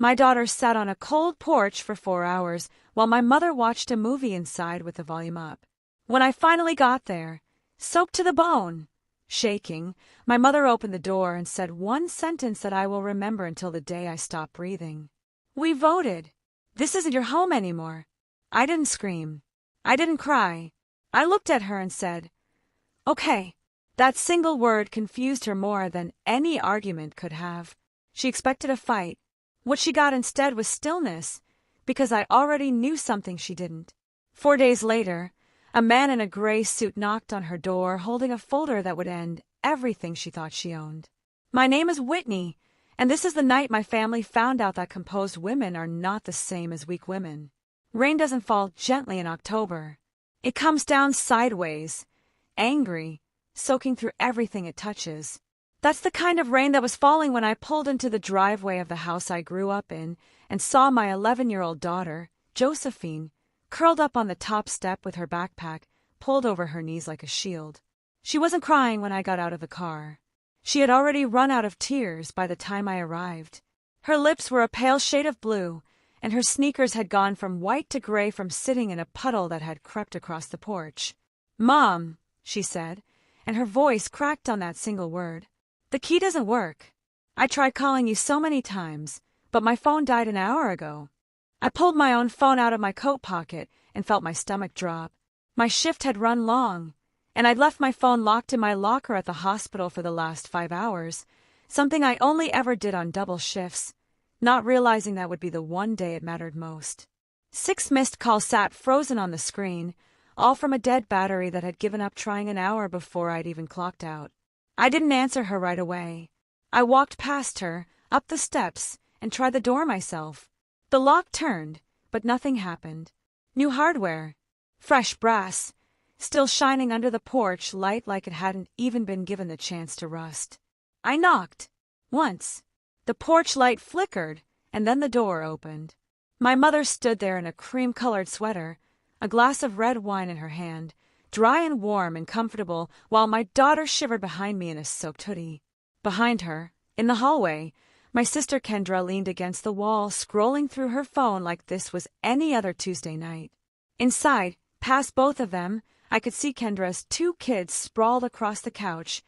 My daughter sat on a cold porch for 4 hours while my mother watched a movie inside with the volume up. When I finally got there, soaked to the bone, shaking, my mother opened the door and said one sentence that I will remember until the day I stop breathing. "We voted. This isn't your home anymore." I didn't scream. I didn't cry. I looked at her and said, "Okay." That single word confused her more than any argument could have. She expected a fight. What she got instead was stillness, because I already knew something she didn't. 4 days later, a man in a gray suit knocked on her door holding a folder that would end everything she thought she owned. "My name is Whitney, and this is the night my family found out that composed women are not the same as weak women. Rain doesn't fall gently in October. It comes down sideways, angry, soaking through everything it touches. That's the kind of rain that was falling when I pulled into the driveway of the house I grew up in and saw my 11-year-old daughter, Josephine, curled up on the top step with her backpack pulled over her knees like a shield. She wasn't crying when I got out of the car. She had already run out of tears by the time I arrived. Her lips were a pale shade of blue, and her sneakers had gone from white to gray from sitting in a puddle that had crept across the porch. "Mom," she said, and her voice cracked on that single word. "The key doesn't work. I tried calling you so many times, but my phone died an hour ago." I pulled my own phone out of my coat pocket and felt my stomach drop. My shift had run long, and I'd left my phone locked in my locker at the hospital for the last 5 hours, something I only ever did on double shifts, not realizing that would be the one day it mattered most. 6 missed calls sat frozen on the screen, all from a dead battery that had given up trying an hour before I'd even clocked out. I didn't answer her right away. I walked past her, up the steps, and tried the door myself. The lock turned, but nothing happened. New hardware, fresh brass, still shining under the porch light like it hadn't even been given the chance to rust. I knocked. Once. The porch light flickered, and then the door opened. My mother stood there in a cream-colored sweater, a glass of red wine in her hand, dry and warm and comfortable, while my daughter shivered behind me in a soaked hoodie. Behind her, in the hallway, my sister Kendra leaned against the wall, scrolling through her phone like this was any other Tuesday night. Inside, past both of them, I could see Kendra's 2 kids sprawled across the couch,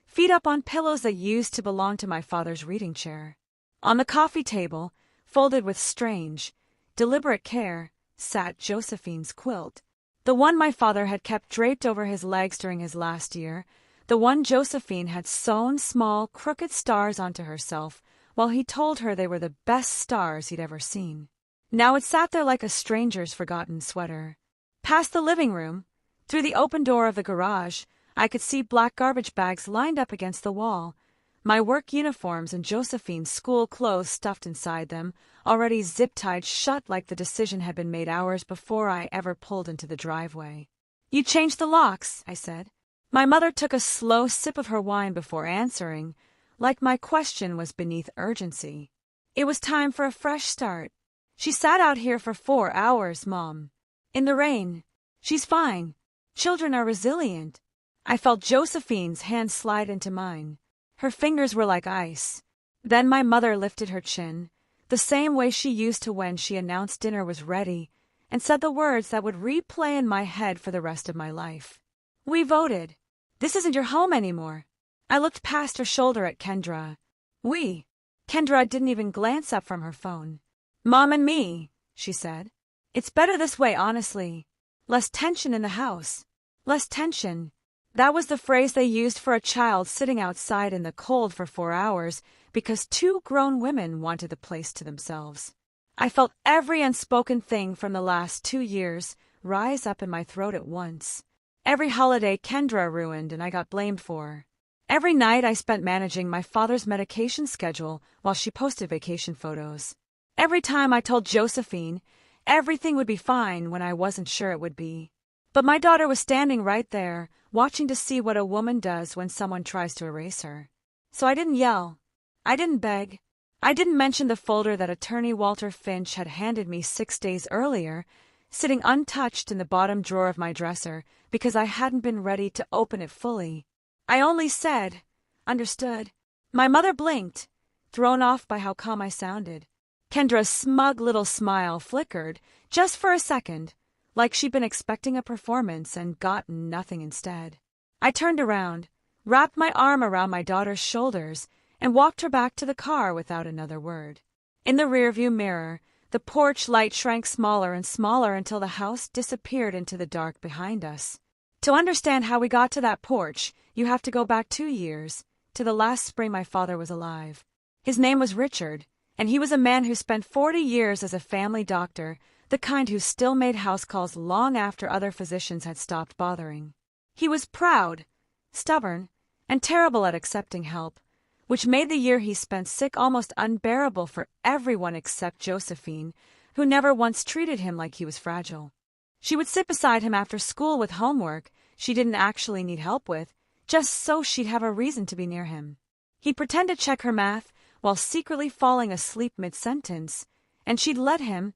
feet up on pillows that used to belong to my father's reading chair. On the coffee table, folded with strange, deliberate care, sat Josephine's quilt. The one my father had kept draped over his legs during his last year, the one Josephine had sewn small, crooked stars onto herself while he told her they were the best stars he'd ever seen. Now it sat there like a stranger's forgotten sweater. Past the living room, through the open door of the garage, I could see black garbage bags lined up against the wall, my work uniforms and Josephine's school clothes stuffed inside them, already zip-tied shut like the decision had been made hours before I ever pulled into the driveway. "You changed the locks," I said. My mother took a slow sip of her wine before answering, like my question was beneath urgency. "It was time for a fresh start. She sat out here for 4 hours, Mom. In the rain. She's fine. Children are resilient." I felt Josephine's hand slide into mine. Her fingers were like ice. Then my mother lifted her chin, the same way she used to when she announced dinner was ready, and said the words that would replay in my head for the rest of my life. "We voted. This isn't your home anymore." I looked past her shoulder at Kendra. "We?" Kendra didn't even glance up from her phone. "Mom and me," she said. "It's better this way, honestly. Less tension in the house. Less tension." That was the phrase they used for a child sitting outside in the cold for 4 hours because 2 grown women wanted the place to themselves. I felt every unspoken thing from the last 2 years rise up in my throat at once. Every holiday Kendra ruined and I got blamed for. Every night I spent managing my father's medication schedule while she posted vacation photos. Every time I told Josephine everything would be fine when I wasn't sure it would be. But my daughter was standing right there, watching to see what a woman does when someone tries to erase her. So I didn't yell. I didn't beg. I didn't mention the folder that attorney Walter Finch had handed me 6 days earlier, sitting untouched in the bottom drawer of my dresser because I hadn't been ready to open it fully. I only said, "Understood." My mother blinked, thrown off by how calm I sounded. Kendra's smug little smile flickered, just for a second, like she'd been expecting a performance and gotten nothing instead. I turned around, wrapped my arm around my daughter's shoulders, and walked her back to the car without another word. In the rearview mirror, the porch light shrank smaller and smaller until the house disappeared into the dark behind us. To understand how we got to that porch, you have to go back 2 years, to the last spring my father was alive. His name was Richard, and he was a man who spent 40 years as a family doctor, the kind who still made house calls long after other physicians had stopped bothering. He was proud, stubborn, and terrible at accepting help, which made the year he spent sick almost unbearable for everyone except Josephine, who never once treated him like he was fragile. She would sit beside him after school with homework she didn't actually need help with, just so she'd have a reason to be near him. He'd pretend to check her math while secretly falling asleep mid-sentence, and she'd let him,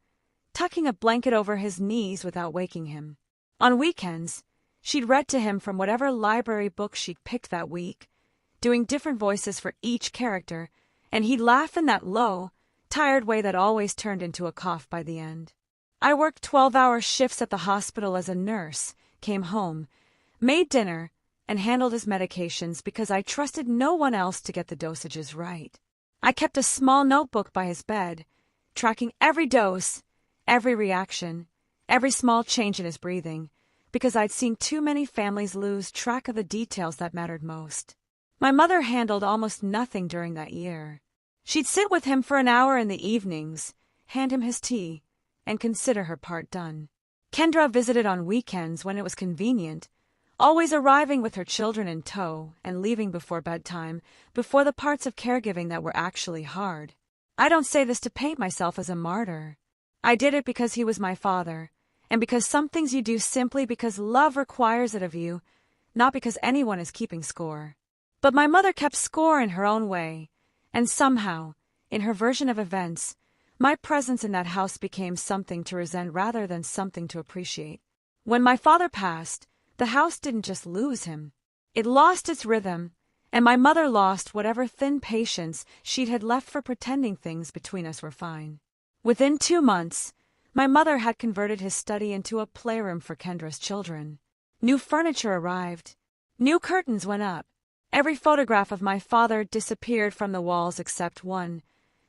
tucking a blanket over his knees without waking him. On weekends, she'd read to him from whatever library book she'd picked that week, doing different voices for each character, and he'd laugh in that low, tired way that always turned into a cough by the end. I worked 12-hour shifts at the hospital as a nurse, came home, made dinner, and handled his medications because I trusted no one else to get the dosages right. I kept a small notebook by his bed, tracking every dose, every reaction, every small change in his breathing, because I'd seen too many families lose track of the details that mattered most. My mother handled almost nothing during that year. She'd sit with him for an hour in the evenings, hand him his tea, and consider her part done. Kendra visited on weekends when it was convenient, always arriving with her children in tow and leaving before bedtime, before the parts of caregiving that were actually hard. I don't say this to paint myself as a martyr. I did it because he was my father, and because some things you do simply because love requires it of you, not because anyone is keeping score. But my mother kept score in her own way, and somehow, in her version of events, my presence in that house became something to resent rather than something to appreciate. When my father passed, the house didn't just lose him. It lost its rhythm, and my mother lost whatever thin patience she'd had left for pretending things between us were fine. Within 2 months, my mother had converted his study into a playroom for Kendra's children. New furniture arrived. New curtains went up. Every photograph of my father disappeared from the walls except one,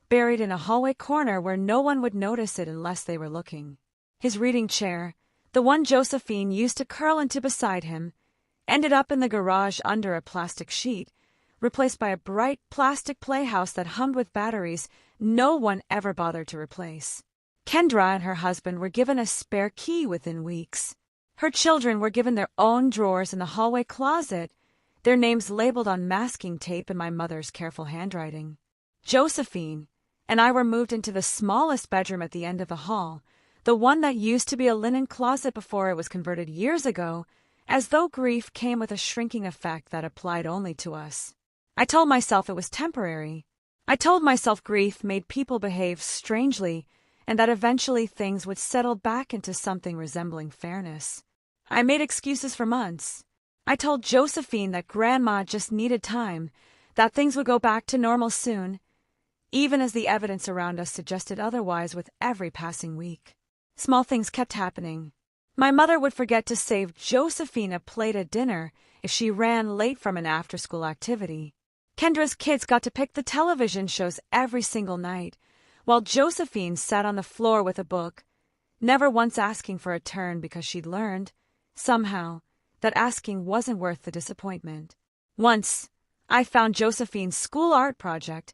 buried in a hallway corner where no one would notice it unless they were looking. His reading chair, the one Josephine used to curl into beside him, ended up in the garage under a plastic sheet, replaced by a bright plastic playhouse that hummed with batteries no one ever bothered to replace. Kendra and her husband were given a spare key within weeks. Her children were given their own drawers in the hallway closet, their names labeled on masking tape in my mother's careful handwriting. Josephine and I were moved into the smallest bedroom at the end of the hall, the one that used to be a linen closet before it was converted years ago, as though grief came with a shrinking effect that applied only to us. I told myself it was temporary. I told myself grief made people behave strangely, and that eventually things would settle back into something resembling fairness. I made excuses for months. I told Josephine that Grandma just needed time, that things would go back to normal soon, even as the evidence around us suggested otherwise with every passing week. Small things kept happening. My mother would forget to save Josephine a plate at dinner if she ran late from an after-school activity. Kendra's kids got to pick the television shows every single night, while Josephine sat on the floor with a book, never once asking for a turn because she'd learned, somehow, that asking wasn't worth the disappointment. Once, I found Josephine's school art project,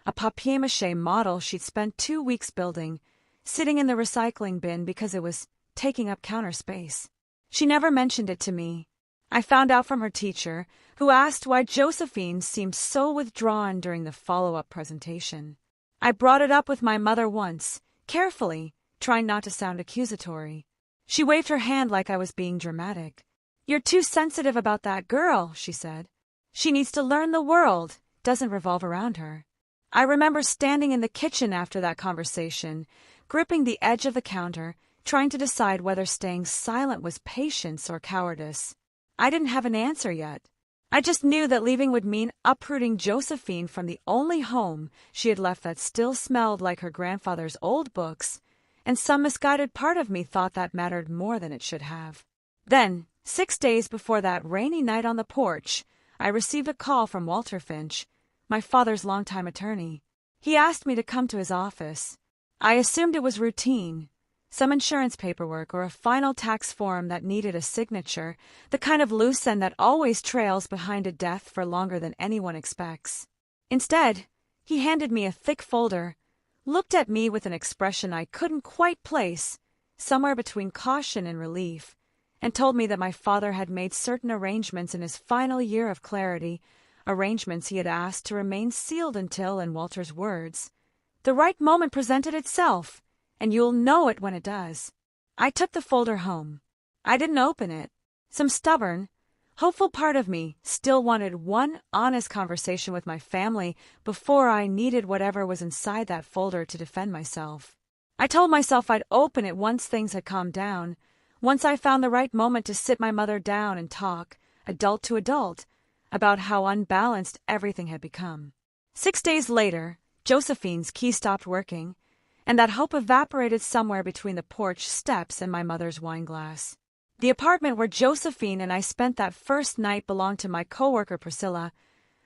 a papier-mâché model she'd spent 2 weeks building, sitting in the recycling bin because it was taking up counter space. She never mentioned it to me. I found out from her teacher, who asked why Josephine seemed so withdrawn during the follow-up presentation. I brought it up with my mother once, carefully, trying not to sound accusatory. She waved her hand like I was being dramatic. "You're too sensitive about that girl," she said. "She needs to learn the world doesn't revolve around her." I remember standing in the kitchen after that conversation, gripping the edge of the counter, trying to decide whether staying silent was patience or cowardice. I didn't have an answer yet. I just knew that leaving would mean uprooting Josephine from the only home she had left that still smelled like her grandfather's old books, and some misguided part of me thought that mattered more than it should have. Then, 6 days before that rainy night on the porch, I received a call from Walter Finch, my father's longtime attorney. He asked me to come to his office. I assumed it was routine, some insurance paperwork or a final tax form that needed a signature, the kind of loose end that always trails behind a death for longer than anyone expects. Instead, he handed me a thick folder, looked at me with an expression I couldn't quite place, somewhere between caution and relief, and told me that my father had made certain arrangements in his final year of clarity, arrangements he had asked to remain sealed until, in Walter's words, "The right moment presented itself, and you'll know it when it does." I took the folder home. I didn't open it. Some stubborn, hopeful part of me still wanted one honest conversation with my family before I needed whatever was inside that folder to defend myself. I told myself I'd open it once things had calmed down, once I found the right moment to sit my mother down and talk, adult to adult, about how unbalanced everything had become. 6 days later, Josephine's key stopped working, and that hope evaporated somewhere between the porch steps and my mother's wineglass. The apartment where Josephine and I spent that first night belonged to my coworker Priscilla,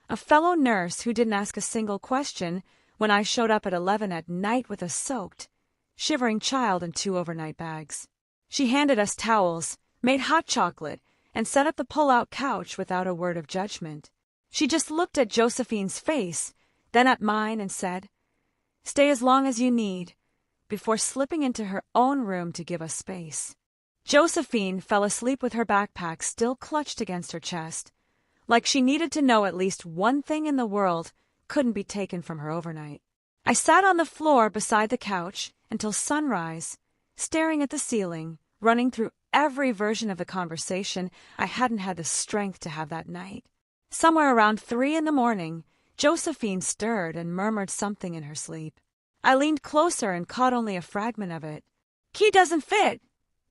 a fellow nurse who didn't ask a single question when I showed up at 11 at night with a soaked, shivering child and 2 overnight bags. She handed us towels, made hot chocolate, and set up the pull-out couch without a word of judgment. She just looked at Josephine's face, then at mine and said, "Stay as long as you need," before slipping into her own room to give us space. Josephine fell asleep with her backpack still clutched against her chest, like she needed to know at least one thing in the world couldn't be taken from her overnight. I sat on the floor beside the couch until sunrise, staring at the ceiling, running through every version of the conversation I hadn't had the strength to have that night. Somewhere around 3 in the morning, Josephine stirred and murmured something in her sleep. I leaned closer and caught only a fragment of it. "Key doesn't fit,"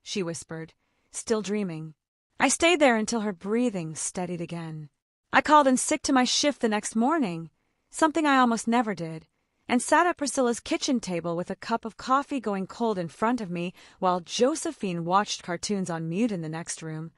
she whispered, still dreaming. I stayed there until her breathing steadied again. I called in sick to my shift the next morning, something I almost never did, and sat at Priscilla's kitchen table with a cup of coffee going cold in front of me while Josephine watched cartoons on mute in the next room,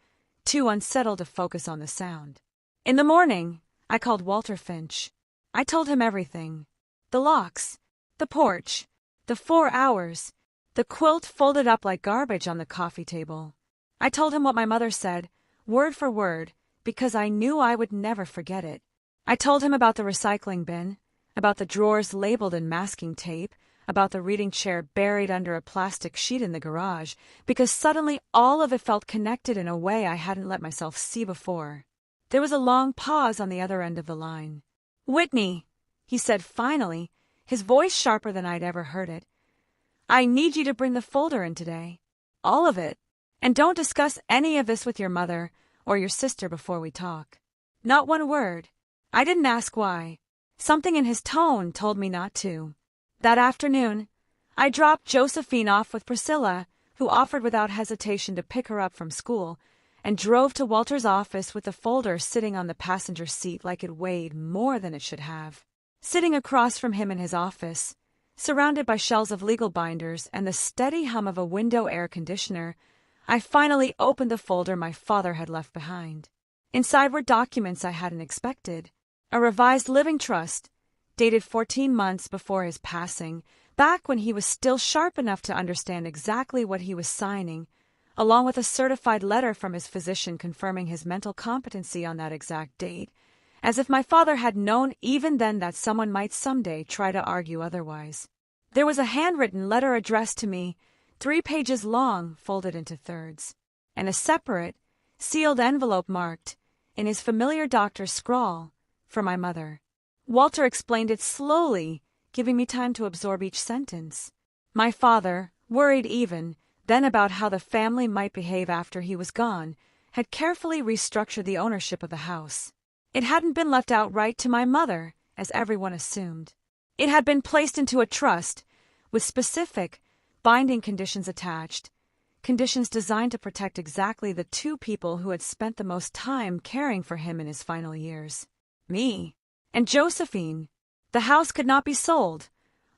too unsettled to focus on the sound. In the morning, I called Walter Finch. I told him everything. The locks, the porch, the 4 hours, the quilt folded up like garbage on the coffee table. I told him what my mother said, word for word, because I knew I would never forget it. I told him about the recycling bin, about the drawers labeled in masking tape, about the reading chair buried under a plastic sheet in the garage, because suddenly all of it felt connected in a way I hadn't let myself see before. There was a long pause on the other end of the line. "Whitney," he said finally, his voice sharper than I'd ever heard it, "I need you to bring the folder in today. All of it. And don't discuss any of this with your mother or your sister before we talk. Not one word." I didn't ask why. Something in his tone told me not to. That afternoon, I dropped Josephine off with Priscilla, who offered without hesitation to pick her up from school, and drove to Walter's office with the folder sitting on the passenger seat like it weighed more than it should have. Sitting across from him in his office, surrounded by shelves of legal binders and the steady hum of a window air conditioner, I finally opened the folder my father had left behind. Inside were documents I hadn't expected. A revised living trust, dated 14 months before his passing, back when he was still sharp enough to understand exactly what he was signing, along with a certified letter from his physician confirming his mental competency on that exact date, as if my father had known even then that someone might someday try to argue otherwise. There was a handwritten letter addressed to me, 3 pages long, folded into thirds, and a separate, sealed envelope marked, in his familiar doctor's scrawl, for my mother. Walter explained it slowly, giving me time to absorb each sentence. My father, worried even, then about how the family might behave after he was gone, had carefully restructured the ownership of the house. It hadn't been left outright to my mother, as everyone assumed. It had been placed into a trust, with specific, binding conditions attached, conditions designed to protect exactly the two people who had spent the most time caring for him in his final years. Me and Josephine. The house could not be sold,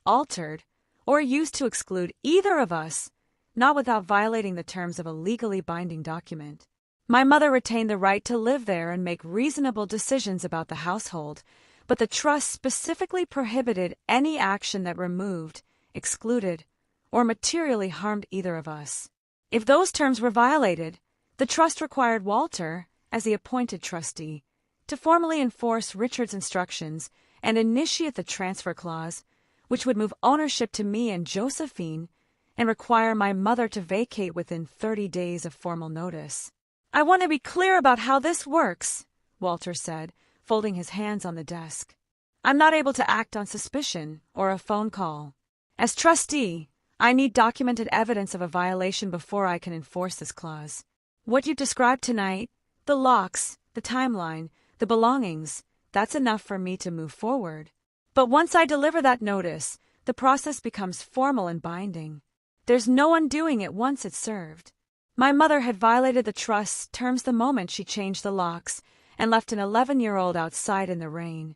altered, or used to exclude either of us, not without violating the terms of a legally binding document. My mother retained the right to live there and make reasonable decisions about the household, but the trust specifically prohibited any action that removed, excluded, or materially harmed either of us. If those terms were violated, the trust required Walter, as the appointed trustee, to formally enforce Richard's instructions and initiate the transfer clause, which would move ownership to me and Josephine and require my mother to vacate within 30 days of formal notice. "I want to be clear about how this works," Walter said, folding his hands on the desk. "I'm not able to act on suspicion or a phone call. As trustee, I need documented evidence of a violation before I can enforce this clause. What you described tonight, the locks, the timeline, the belongings, that's enough for me to move forward. But once I deliver that notice, the process becomes formal and binding. There's no undoing it once it's served." My mother had violated the trust's terms the moment she changed the locks and left an 11-year-old outside in the rain.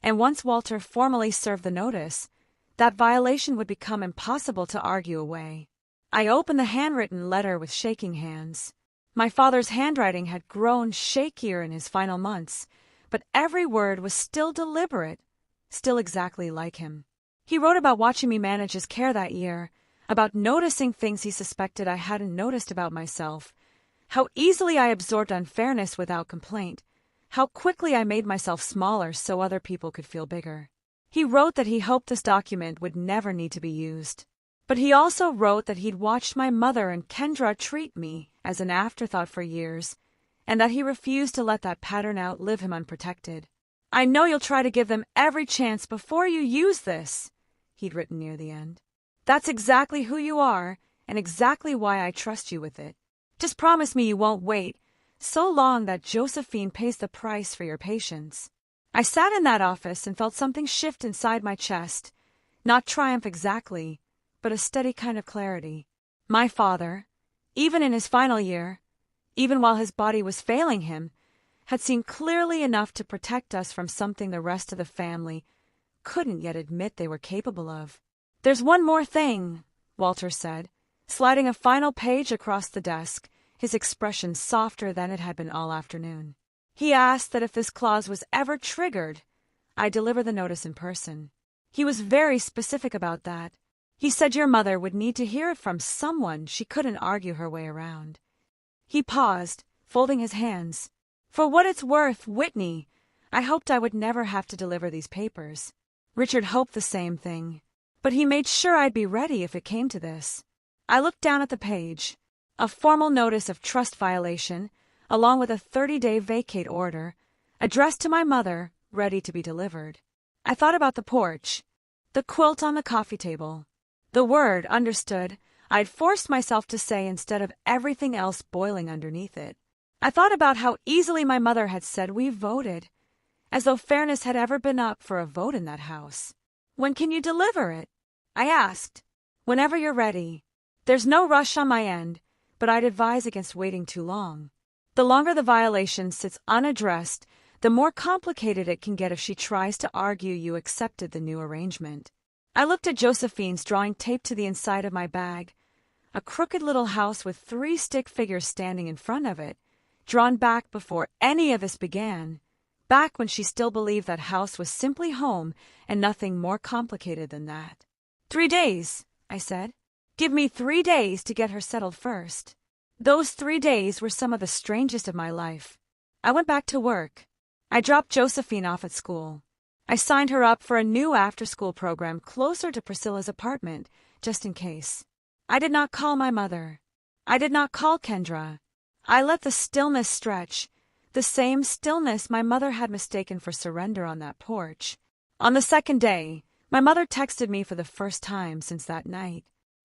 And once Walter formally served the notice, that violation would become impossible to argue away. I opened the handwritten letter with shaking hands. My father's handwriting had grown shakier in his final months, but every word was still deliberate, still exactly like him. He wrote about watching me manage his care that year, about noticing things he suspected I hadn't noticed about myself, how easily I absorbed unfairness without complaint, how quickly I made myself smaller so other people could feel bigger. He wrote that he hoped this document would never need to be used. But he also wrote that he'd watched my mother and Kendra treat me as an afterthought for years, and that he refused to let that pattern outlive him unprotected. "I know you'll try to give them every chance before you use this," he'd written near the end. "That's exactly who you are, and exactly why I trust you with it. Just promise me you won't wait so long that Josephine pays the price for your patience." I sat in that office and felt something shift inside my chest, not triumph exactly, but a steady kind of clarity. My father, even in his final year, even while his body was failing him, had seen clearly enough to protect us from something the rest of the family couldn't yet admit they were capable of. "There's one more thing," Walter said, sliding a final page across the desk, his expression softer than it had been all afternoon. He asked that if this clause was ever triggered, I deliver the notice in person. He was very specific about that. He said your mother would need to hear it from someone she couldn't argue her way around. He paused, folding his hands. "For what it's worth, Whitney, I hoped I would never have to deliver these papers." Richard hoped the same thing, but he made sure I'd be ready if it came to this. I looked down at the page. A formal notice of trust violation, along with a 30-day vacate order, addressed to my mother, ready to be delivered. I thought about the porch, the quilt on the coffee table, the word, understood, I'd forced myself to say instead of everything else boiling underneath it. I thought about how easily my mother had said we voted, as though fairness had ever been up for a vote in that house. "When can you deliver it?" I asked. "Whenever you're ready. There's no rush on my end, but I'd advise against waiting too long. The longer the violation sits unaddressed, the more complicated it can get if she tries to argue you accepted the new arrangement." I looked at Josephine's drawing taped to the inside of my bag, a crooked little house with 3 stick figures standing in front of it, drawn back before any of this began, back when she still believed that house was simply home and nothing more complicated than that. 3 days, I said. "Give me 3 days to get her settled first." Those 3 days were some of the strangest of my life. I went back to work. I dropped Josephine off at school. I signed her up for a new after-school program closer to Priscilla's apartment, just in case. I did not call my mother. I did not call Kendra. I let the stillness stretch, the same stillness my mother had mistaken for surrender on that porch. On the second day, my mother texted me for the first time since that night.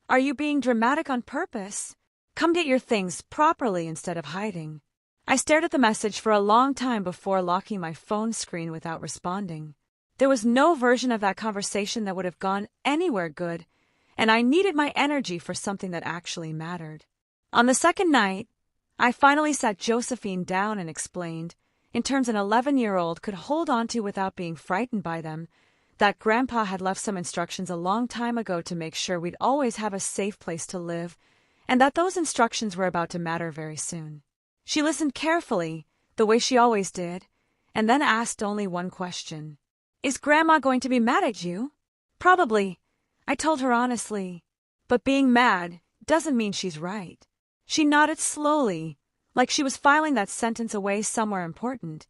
"Are you being dramatic on purpose? Come get your things properly instead of hiding." I stared at the message for a long time before locking my phone screen without responding. There was no version of that conversation that would have gone anywhere good, and I needed my energy for something that actually mattered. On the second night, I finally sat Josephine down and explained, in terms an 11-year-old could hold on to without being frightened by them, that Grandpa had left some instructions a long time ago to make sure we'd always have a safe place to live, and that those instructions were about to matter very soon. She listened carefully, the way she always did, and then asked only one question. "Is Grandma going to be mad at you?" "Probably," I told her honestly. "But being mad doesn't mean she's right." She nodded slowly, like she was filing that sentence away somewhere important,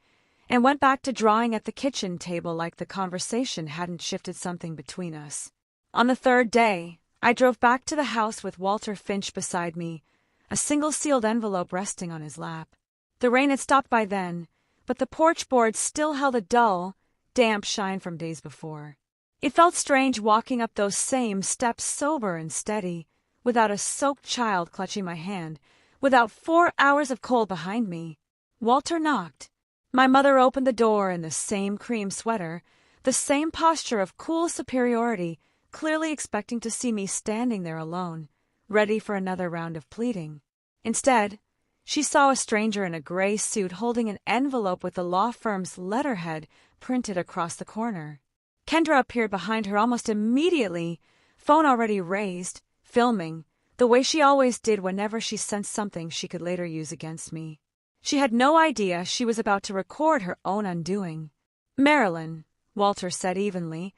and went back to drawing at the kitchen table like the conversation hadn't shifted something between us. On the third day, I drove back to the house with Walter Finch beside me, a single sealed envelope resting on his lap. The rain had stopped by then, but the porch boards still held a dull, damp shine from days before. It felt strange walking up those same steps sober and steady, without a soaked child clutching my hand, without 4 hours of cold behind me. Walter knocked. My mother opened the door in the same cream sweater, the same posture of cool superiority, clearly expecting to see me standing there alone, ready for another round of pleading. Instead, she saw a stranger in a gray suit holding an envelope with the law firm's letterhead printed across the corner. Kendra appeared behind her almost immediately, phone already raised, filming, the way she always did whenever she sensed something she could later use against me. She had no idea she was about to record her own undoing. "Marilyn," Walter said evenly,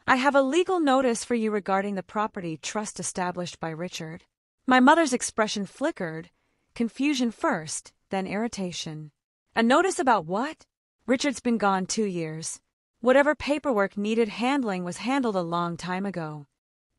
"I have a legal notice for you regarding the property trust established by Richard." My mother's expression flickered, confusion first, then irritation. "A notice about what?" "Richard's been gone 2 years. Whatever paperwork needed handling was handled a long time ago."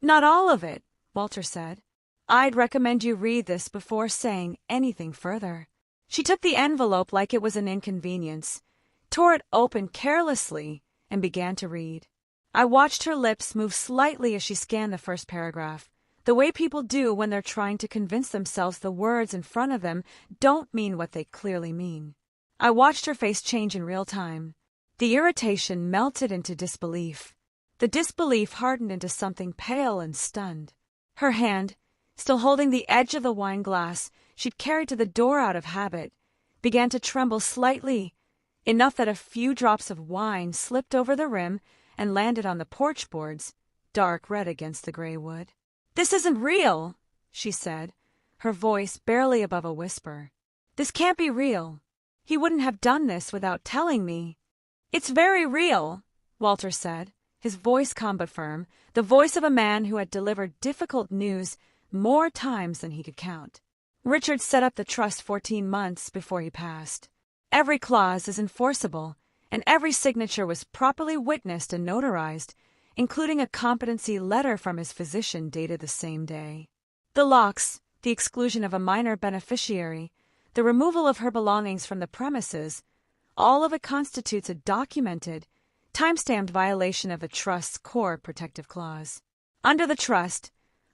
"Not all of it," Walter said. "I'd recommend you read this before saying anything further." She took the envelope like it was an inconvenience, tore it open carelessly, and began to read. I watched her lips move slightly as she scanned the first paragraph, the way people do when they're trying to convince themselves the words in front of them don't mean what they clearly mean. I watched her face change in real time. The irritation melted into disbelief. The disbelief hardened into something pale and stunned. Her hand, still holding the edge of the wine glass she'd carried to the door out of habit, began to tremble slightly, enough that a few drops of wine slipped over the rim and landed on the porch boards, dark red against the gray wood. "This isn't real," she said, her voice barely above a whisper. "This can't be real. He wouldn't have done this without telling me." "It's very real," Walter said, his voice calm but firm, the voice of a man who had delivered difficult news more times than he could count. "Richard set up the trust 14 months before he passed. Every clause is enforceable, and every signature was properly witnessed and notarized, including a competency letter from his physician dated the same day. The locks, the exclusion of a minor beneficiary, the removal of her belongings from the premises, all of it constitutes a documented, time-stamped violation of the trust's core protective clause. Under the trust,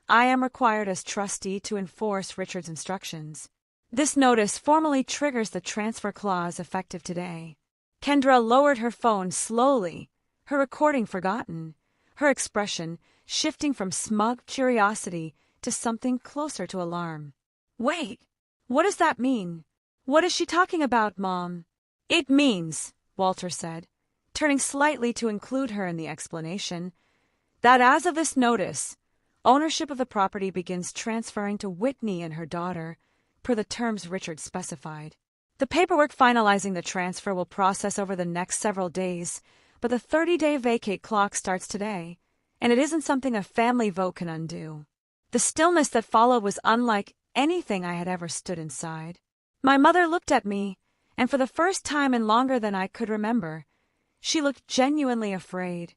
I am required as trustee to enforce Richard's instructions. This notice formally triggers the transfer clause effective today." Kendra lowered her phone slowly, her recording forgotten, her expression shifting from smug curiosity to something closer to alarm. "Wait, what does that mean? What is she talking about, Mom?" "It means," Walter said, turning slightly to include her in the explanation, "that as of this notice, ownership of the property begins transferring to Whitney and her daughter, per the terms Richard specified. The paperwork finalizing the transfer will process over the next several days, but the 30-day vacate clock starts today, and it isn't something a family vote can undo." The stillness that followed was unlike anything I had ever stood inside. My mother looked at me, and for the first time in longer than I could remember, she looked genuinely afraid,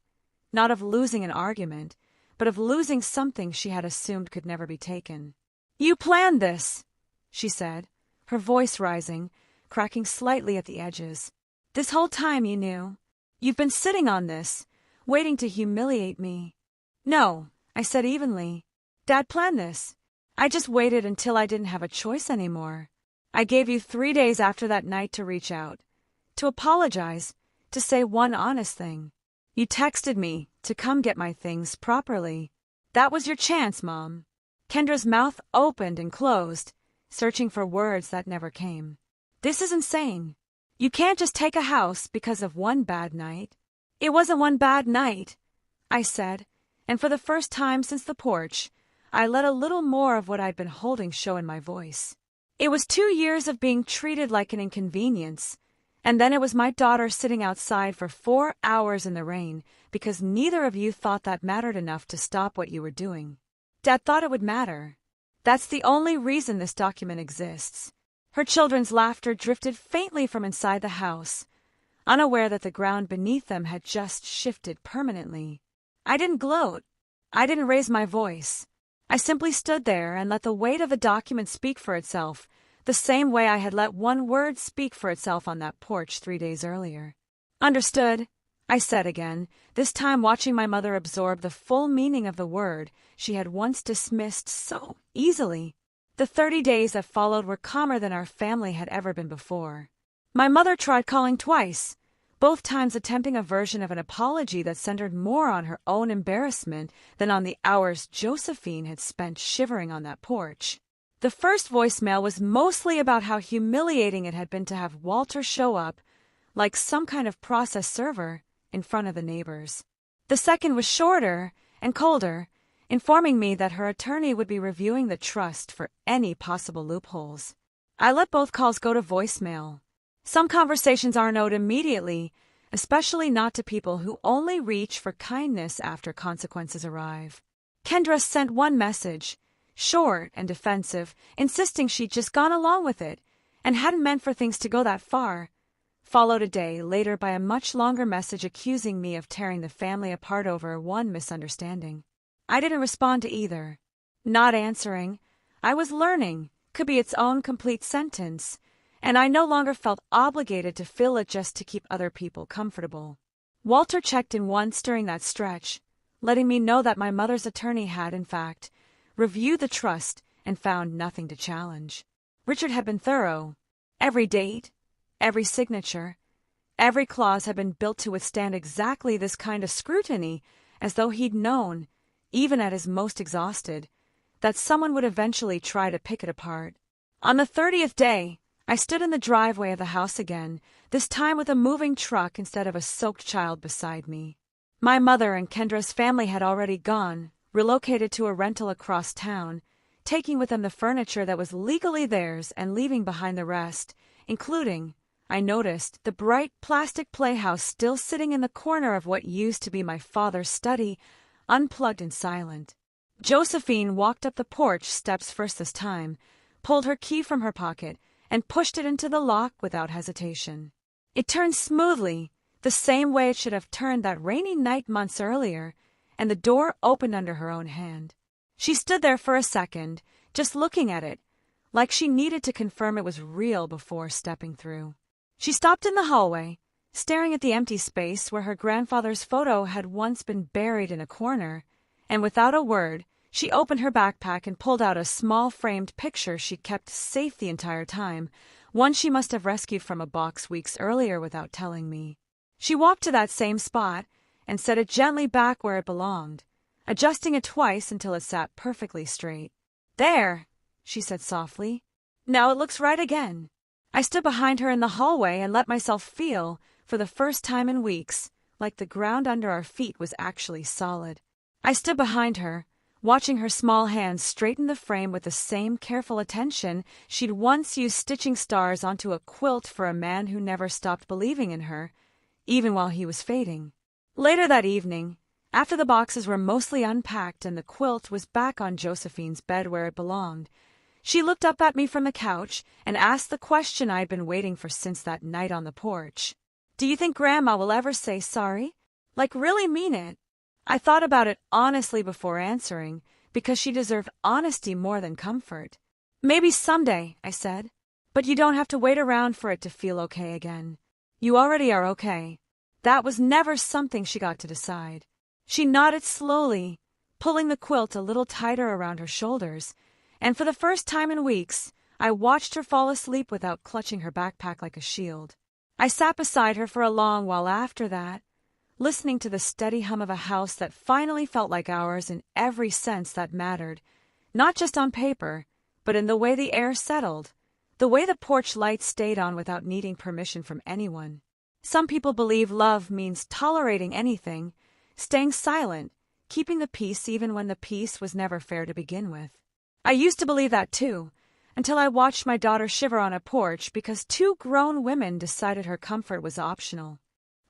not of losing an argument, but of losing something she had assumed could never be taken. "You planned this," she said, her voice rising, cracking slightly at the edges. "This whole time you knew. You've been sitting on this, waiting to humiliate me." "No," I said evenly. "Dad planned this. I just waited until I didn't have a choice anymore. I gave you 3 days after that night to reach out, to apologize, to say one honest thing. You texted me to come get my things properly. That was your chance, Mom." Kendra's mouth opened and closed, searching for words that never came. This is insane. You can't just take a house because of one bad night. It wasn't one bad night, I said, and for the first time since the porch, I let a little more of what I'd been holding show in my voice. It was 2 years of being treated like an inconvenience, and then it was my daughter sitting outside for 4 hours in the rain because neither of you thought that mattered enough to stop what you were doing. Dad thought it would matter. That's the only reason this document exists. Her children's laughter drifted faintly from inside the house, unaware that the ground beneath them had just shifted permanently. I didn't gloat. I didn't raise my voice. I simply stood there and let the weight of the document speak for itself, the same way I had let one word speak for itself on that porch 3 days earlier. Understood, I said again, this time watching my mother absorb the full meaning of the word she had once dismissed so easily. The 30 days that followed were calmer than our family had ever been before. My mother tried calling twice, both times attempting a version of an apology that centered more on her own embarrassment than on the hours Josephine had spent shivering on that porch. The first voicemail was mostly about how humiliating it had been to have Walter show up, like some kind of process server, in front of the neighbors. The second was shorter and colder, informing me that her attorney would be reviewing the trust for any possible loopholes. I let both calls go to voicemail. Some conversations aren't owed immediately, especially not to people who only reach for kindness after consequences arrive. Kendra sent one message, short and defensive, insisting she'd just gone along with it and hadn't meant for things to go that far, followed a day later by a much longer message accusing me of tearing the family apart over one misunderstanding. I didn't respond to either. Not answering, I was learning, could be its own complete sentence, and I no longer felt obligated to fill it just to keep other people comfortable. Walter checked in once during that stretch, letting me know that my mother's attorney had, in fact, reviewed the trust and found nothing to challenge. Richard had been thorough. Every date, every signature, every clause had been built to withstand exactly this kind of scrutiny, as though he'd known, even at his most exhausted, that someone would eventually try to pick it apart. On the 30th day, I stood in the driveway of the house again, this time with a moving truck instead of a soaked child beside me. My mother and Kendra's family had already gone, relocated to a rental across town, taking with them the furniture that was legally theirs and leaving behind the rest, including, I noticed, the bright plastic playhouse still sitting in the corner of what used to be my father's study, unplugged and silent. Josephine walked up the porch steps first this time, pulled her key from her pocket, and pushed it into the lock without hesitation. It turned smoothly, the same way it should have turned that rainy night months earlier, and the door opened under her own hand. She stood there for a second, just looking at it, like she needed to confirm it was real before stepping through. She stopped in the hallway, staring at the empty space where her grandfather's photo had once been buried in a corner, and without a word, she opened her backpack and pulled out a small framed picture she'd kept safe the entire time, one she must have rescued from a box weeks earlier without telling me. She walked to that same spot and set it gently back where it belonged, adjusting it twice until it sat perfectly straight. "There," she said softly. "Now it looks right again." I stood behind her in the hallway and let myself feel, for the first time in weeks, like the ground under our feet was actually solid. I stood behind her, watching her small hands straighten the frame with the same careful attention she'd once used stitching stars onto a quilt for a man who never stopped believing in her, even while he was fading. Later that evening, after the boxes were mostly unpacked and the quilt was back on Josephine's bed where it belonged, she looked up at me from the couch and asked the question I'd been waiting for since that night on the porch. "Do you think Grandma will ever say sorry? Like, really mean it?" I thought about it honestly before answering, because she deserved honesty more than comfort. "Maybe someday," I said, "but you don't have to wait around for it to feel okay again. You already are okay." That was never something she got to decide. She nodded slowly, pulling the quilt a little tighter around her shoulders, and for the first time in weeks, I watched her fall asleep without clutching her backpack like a shield. I sat beside her for a long while after that, listening to the steady hum of a house that finally felt like ours in every sense that mattered, not just on paper, but in the way the air settled, the way the porch light stayed on without needing permission from anyone. Some people believe love means tolerating anything, staying silent, keeping the peace even when the peace was never fair to begin with. I used to believe that too, until I watched my daughter shiver on a porch because two grown women decided her comfort was optional.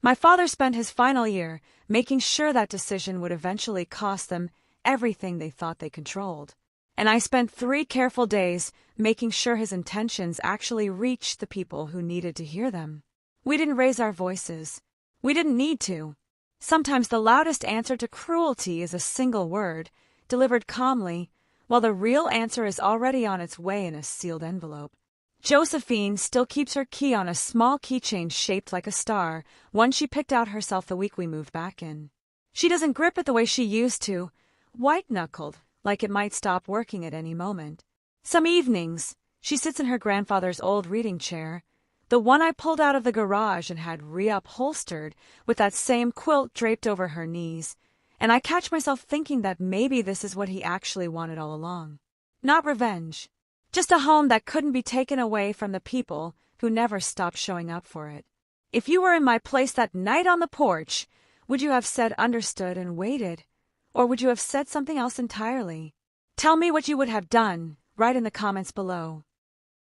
My father spent his final year making sure that decision would eventually cost them everything they thought they controlled. And I spent 3 careful days making sure his intentions actually reached the people who needed to hear them. We didn't raise our voices. We didn't need to. Sometimes the loudest answer to cruelty is a single word, delivered calmly, while the real answer is already on its way in a sealed envelope. Josephine still keeps her key on a small keychain shaped like a star, one she picked out herself the week we moved back in. She doesn't grip it the way she used to, white-knuckled, like it might stop working at any moment. Some evenings, she sits in her grandfather's old reading chair, the one I pulled out of the garage and had reupholstered with that same quilt draped over her knees, and I catch myself thinking that maybe this is what he actually wanted all along. Not revenge. Just a home that couldn't be taken away from the people who never stopped showing up for it. If you were in my place that night on the porch, would you have said understood and waited? Or would you have said something else entirely? Tell me what you would have done, right in the comments below.